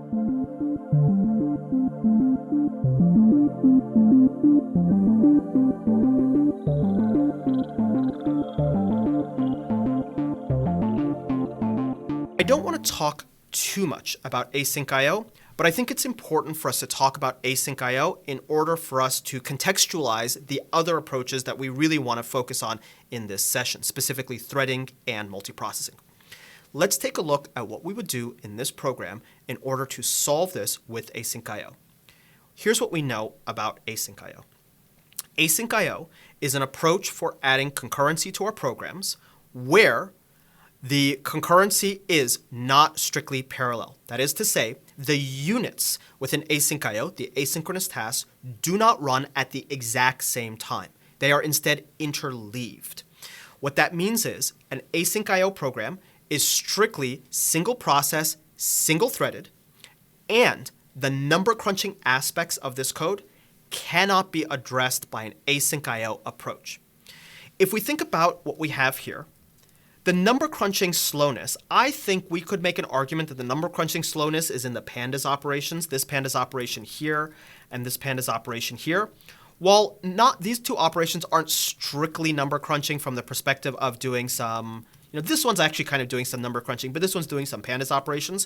I don't want to talk too much about async I/O, but I think it's important for us to talk about async I/O in order for us to contextualize the other approaches that we really want to focus on in this session, specifically threading and multiprocessing. Let's take a look at what we would do in this program in order to solve this with async I/O. Here's what we know about async I/O. Async I/O is an approach for adding concurrency to our programs where the concurrency is not strictly parallel. That is to say, the units within async I/O, the asynchronous tasks, do not run at the exact same time. They are instead interleaved. What that means is an async I/O program is strictly single process, single threaded, and the number crunching aspects of this code cannot be addressed by an async I/O approach. If we think about what we have here, the number crunching slowness, I think we could make an argument that the number crunching slowness is in the pandas operations, this pandas operation here and this pandas operation here. While these two operations aren't strictly number crunching from the perspective of doing some, this one's actually kind of doing some number crunching, but this one's doing some pandas operations.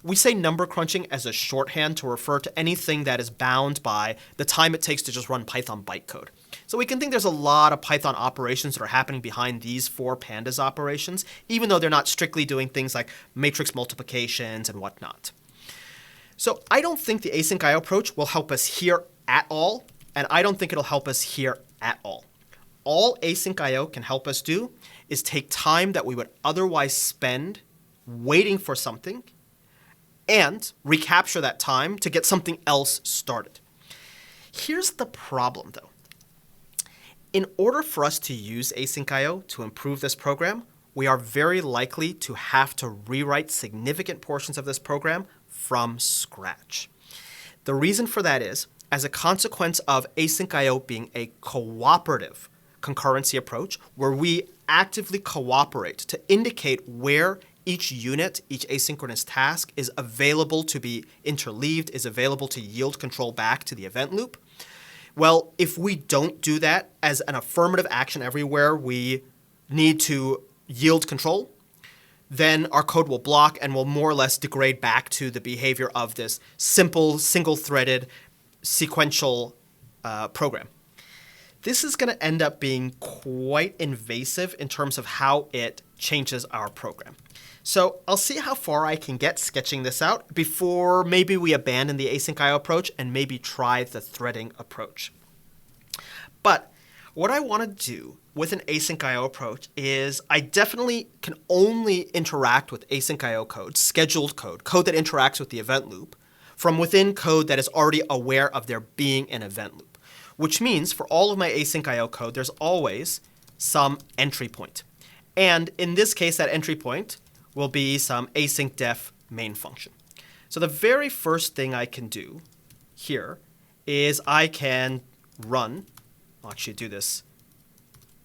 We say number crunching as a shorthand to refer to anything that is bound by the time it takes to just run Python bytecode. So we can think there's a lot of Python operations that are happening behind these four pandas operations, even though they're not strictly doing things like matrix multiplications and whatnot. So I don't think the async I/O approach will help us here at all, and I don't think it'll help us here at all. All async I/O can help us do is take time that we would otherwise spend waiting for something and recapture that time to get something else started. Here's the problem, though. In order for us to use async I/O to improve this program, we are very likely to have to rewrite significant portions of this program from scratch. The reason for that is, as a consequence of async I/O being a cooperative concurrency approach, where we actively cooperate to indicate where each unit, each asynchronous task is available to be interleaved, is available to yield control back to the event loop. Well, if we don't do that as an affirmative action everywhere we need to yield control, then our code will block and will more or less degrade back to the behavior of this simple, single-threaded, sequential program. This is going to end up being quite invasive in terms of how it changes our program. So I'll see how far I can get sketching this out before maybe we abandon the async I/O approach and maybe try the threading approach. But what I want to do with an async I/O approach is I definitely can only interact with async I/O code, scheduled code, code that interacts with the event loop, from within code that is already aware of there being an event loop, which means for all of my async I/O code, there's always some entry point. And in this case, that entry point will be some async def main function. So the very first thing I can do here is I can run, I'll actually do this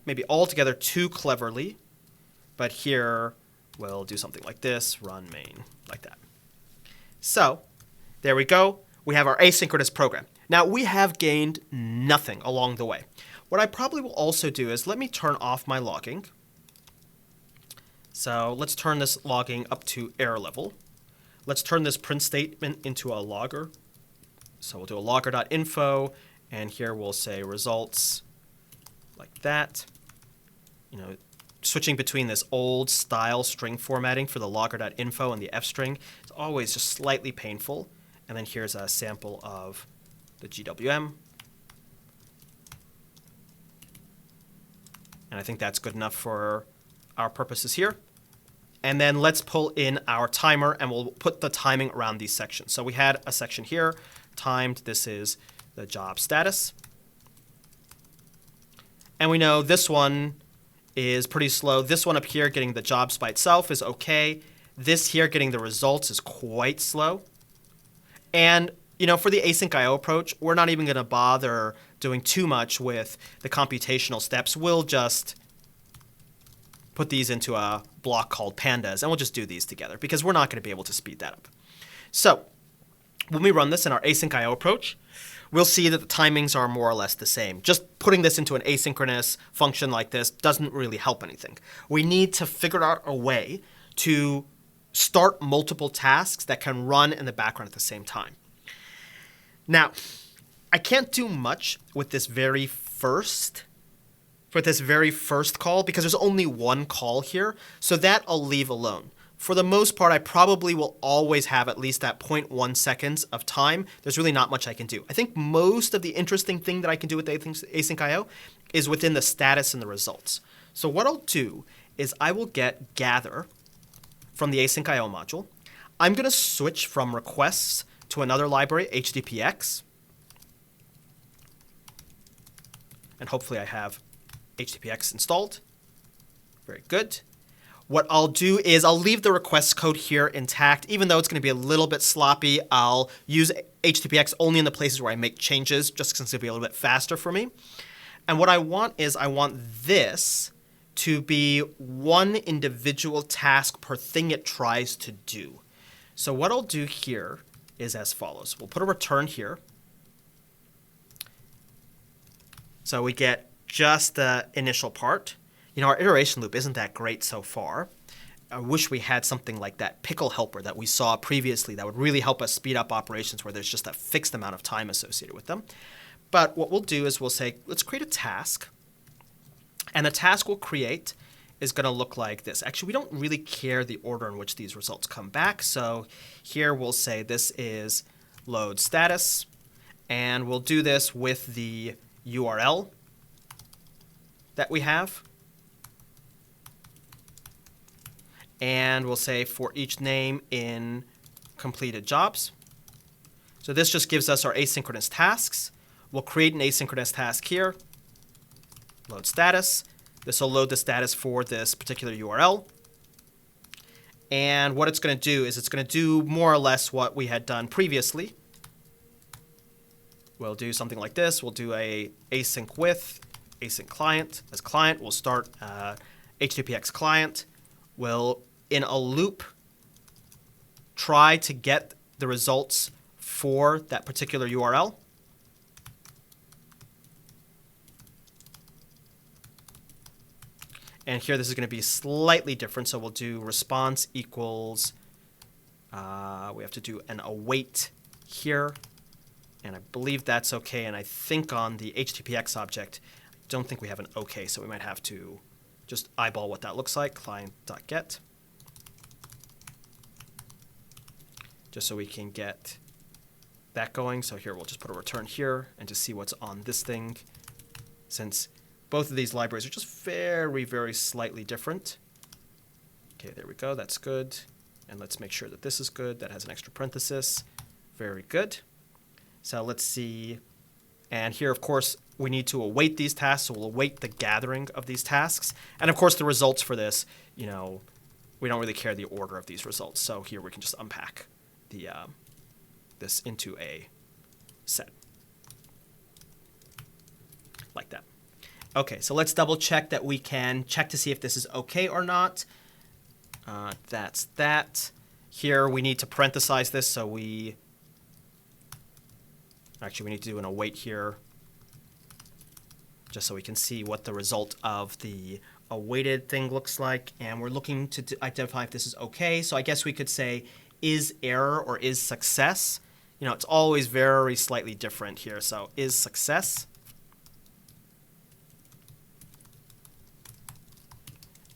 maybe altogether too cleverly, but here we'll do something like this, run main, like that. So there we go. We have our asynchronous program. Now we have gained nothing along the way. What I probably will also do is let me turn off my logging. So let's turn this logging up to error level. Let's turn this print statement into a logger. So we'll do a logger.info, and here we'll say results like that. Switching between this old style string formatting for the logger.info and the f string is always just slightly painful. And then here's a sample of the GWM. And I think that's good enough for our purposes here. And then let's pull in our timer, and we'll put the timing around these sections. So we had a section here, timed. This is the job status. And we know this one is pretty slow. This one up here, getting the jobs by itself, is okay. This here, getting the results, is quite slow. And for the async I/O approach, we're not even going to bother doing too much with the computational steps. We'll just put these into a block called pandas, and we'll just do these together because we're not going to be able to speed that up. So When we run this in our async.io approach, we'll see that the timings are more or less the same. Just putting this into an asynchronous function like this doesn't really help anything. We need to figure out a way to start multiple tasks that can run in the background at the same time. Now, I can't do much with this very first call because there's only one call here, so that I'll leave alone. For the most part, I probably will always have at least that 0.1 seconds of time. There's really not much I can do. I think most of the interesting thing that I can do with async.io is within the status and the results. So what I'll do is I will get gather from the async.io module. I'm going to switch from requests to another library, HTTPX. And hopefully I have HTTPX installed. Very good. What I'll do is I'll leave the request code here intact. Even though it's going to be a little bit sloppy, I'll use HTTPX only in the places where I make changes, just because it'll be a little bit faster for me. And what I want is I want this to be one individual task per thing it tries to do. So what I'll do here is as follows. We'll put a return here. So we get just the initial part. You know, our iteration loop isn't that great so far. I wish we had something like that pickle helper that we saw previously that would really help us speed up operations where there's just a fixed amount of time associated with them. But what we'll do is we'll say, let's create a task. And the task we'll create is going to look like this. Actually, we don't really care the order in which these results come back. So here we'll say this is load status. And we'll do this with the URL that we have. And we'll say for each name in completed jobs. So this just gives us our asynchronous tasks. We'll create an asynchronous task here. Load status. This will load the status for this particular URL. And what it's going to do is it's going to do more or less what we had done previously. We'll do something like this. We'll do a async with async client. As client, we'll start HTTPX client. We'll, in a loop, try to get the results for that particular URL. And here this is going to be slightly different. So we'll do response equals, we have to do an await here. And I believe that's OK. And I think on the HTTPX object, I don't think we have an OK. So we might have to just eyeball what that looks like, client.get. Just so we can get that going. So here we'll just put a return here and just see what's on this thing, since both of these libraries are just very, very slightly different. OK, there we go. That's good. And let's make sure that this is good. That has an extra parenthesis. Very good. So let's see. And here, of course, we need to await these tasks. So we'll await the gathering of these tasks. And of course, the results for this, you know, we don't really care the order of these results. So here we can just unpack the this into a set like that. OK, so let's double check that we can check to see if this is OK or not. That's that. Here we need to parenthesize this. So we actually need to do an await here, just so we can see what the result of the awaited thing looks like. And we're looking to identify if this is OK. So I guess we could say is error or is success. You know, it's always very slightly different here. So is success.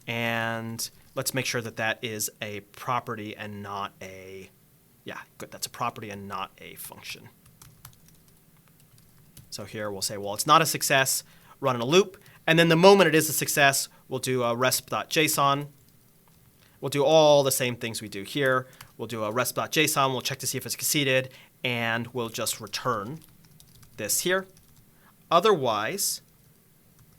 And let's make sure that that is a property and not a, yeah, good. That's a property and not a function. So here we'll say, well, it's not a success, run in a loop. And then the moment it is a success, we'll do a resp.json. We'll do all the same things we do here. We'll do a resp.json. We'll check to see if it's succeeded. And we'll just return this here. Otherwise,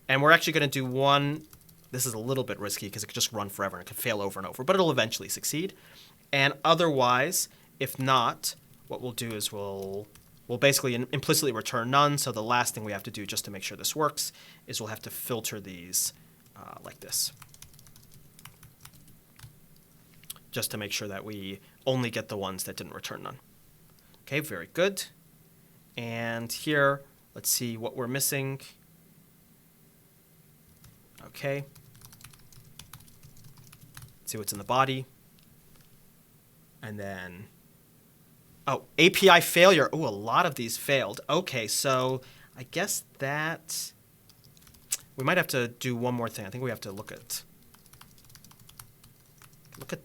and we're actually going to do one. This is a little bit risky because it could just run forever and it could fail over and over. But it'll eventually succeed. And otherwise, if not, what we'll do is we'll basically implicitly return none. So the last thing we have to do just to make sure this works is we'll have to filter these like this, just to make sure that we only get the ones that didn't return none. Okay, very good. And here, let's see what we're missing. Okay. Let's see what's in the body. And then, oh, API failure. Oh, a lot of these failed. Okay, so I guess that we might have to do one more thing. I think we have to look at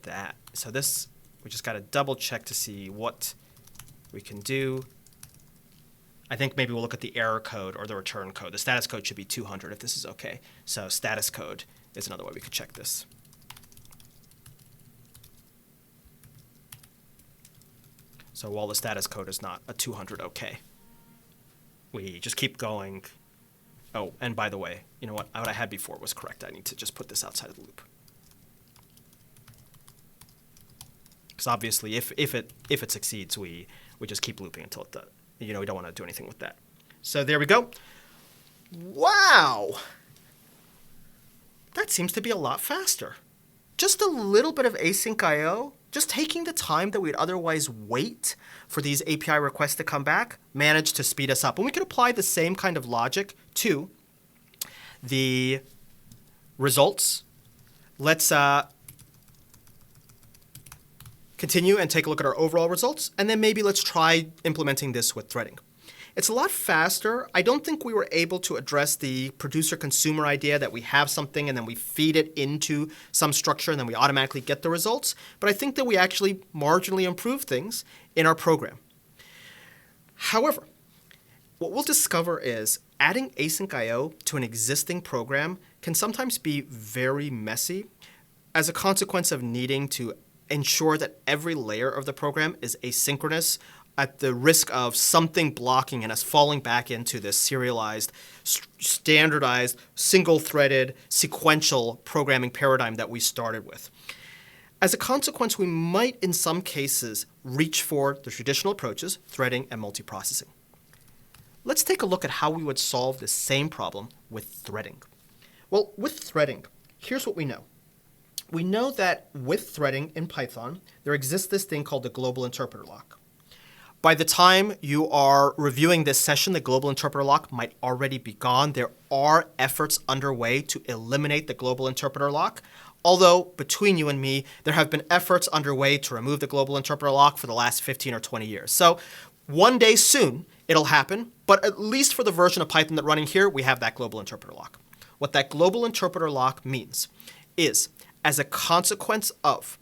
that. So this, we just got to double check to see what we can do. I think maybe we'll look at the error code or the return code. The status code should be 200 if this is okay. So status code is another way we could check this. So while the status code is not a 200 okay, we just keep going. Oh, and by the way, you know what I had before was correct. I need to just put this outside of the loop. Because obviously, if it succeeds, we just keep looping until it does. We don't want to do anything with that. So there we go. Wow, that seems to be a lot faster. Just a little bit of async I/O, just taking the time that we'd otherwise wait for these API requests to come back, managed to speed us up. And we could apply the same kind of logic to the results. Let's continue and take a look at our overall results, and then maybe let's try implementing this with threading. It's a lot faster. I don't think we were able to address the producer-consumer idea that we have something and then we feed it into some structure and then we automatically get the results, but I think that we actually marginally improve things in our program. However, what we'll discover is adding async I/O to an existing program can sometimes be very messy as a consequence of needing to ensure that every layer of the program is asynchronous at the risk of something blocking and us falling back into this serialized, standardized, single-threaded, sequential programming paradigm that we started with. As a consequence, we might, in some cases, reach for the traditional approaches, threading and multiprocessing. Let's take a look at how we would solve the same problem with threading. Well, with threading, here's what we know. We know that with threading in Python, there exists this thing called the global interpreter lock. By the time you are reviewing this session, the global interpreter lock might already be gone. There are efforts underway to eliminate the global interpreter lock. Although, between you and me, there have been efforts underway to remove the global interpreter lock for the last 15 or 20 years. So one day soon, it'll happen. But at least for the version of Python that's running here, we have that global interpreter lock. What that global interpreter lock means is, as a consequence of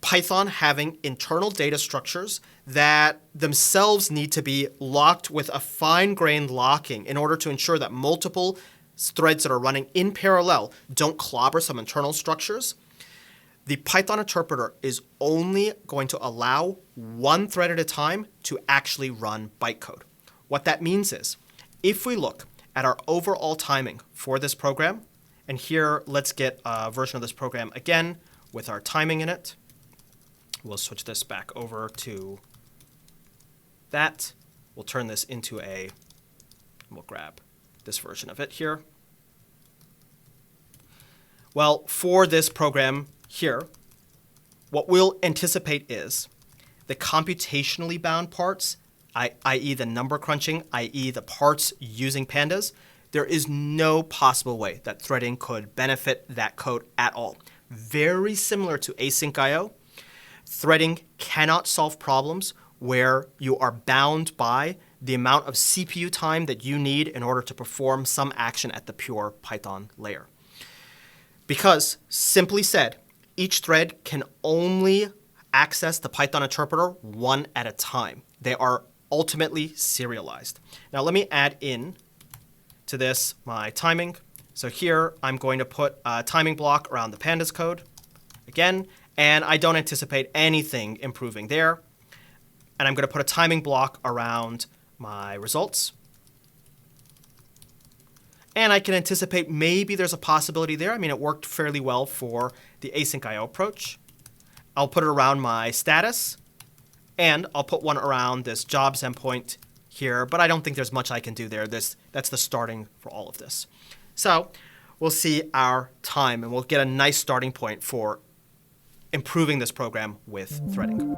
Python having internal data structures that themselves need to be locked with a fine-grained locking in order to ensure that multiple threads that are running in parallel don't clobber some internal structures, the Python interpreter is only going to allow one thread at a time to actually run bytecode. What that means is, if we look at our overall timing for this program, and here, let's get a version of this program again with our timing in it. We'll switch this back over to that. We'll turn this into we'll grab this version of it here. Well, for this program here, what we'll anticipate is the computationally bound parts, i.e. the number crunching, i.e. the parts using pandas, there is no possible way that threading could benefit that code at all. Very similar to async I/O, threading cannot solve problems where you are bound by the amount of CPU time that you need in order to perform some action at the pure Python layer. Because, simply said, each thread can only access the Python interpreter one at a time. They are ultimately serialized. Now let me add in to this my timing. So here I'm going to put a timing block around the pandas code again, and I don't anticipate anything improving there. And I'm going to put a timing block around my results. And I can anticipate maybe there's a possibility there. I mean, it worked fairly well for the async I/O approach. I'll put it around my status, and I'll put one around this jobs endpoint here, but I don't think there's much I can do there. That's the starting for all of this. So we'll see our time, and we'll get a nice starting point for improving this program with threading.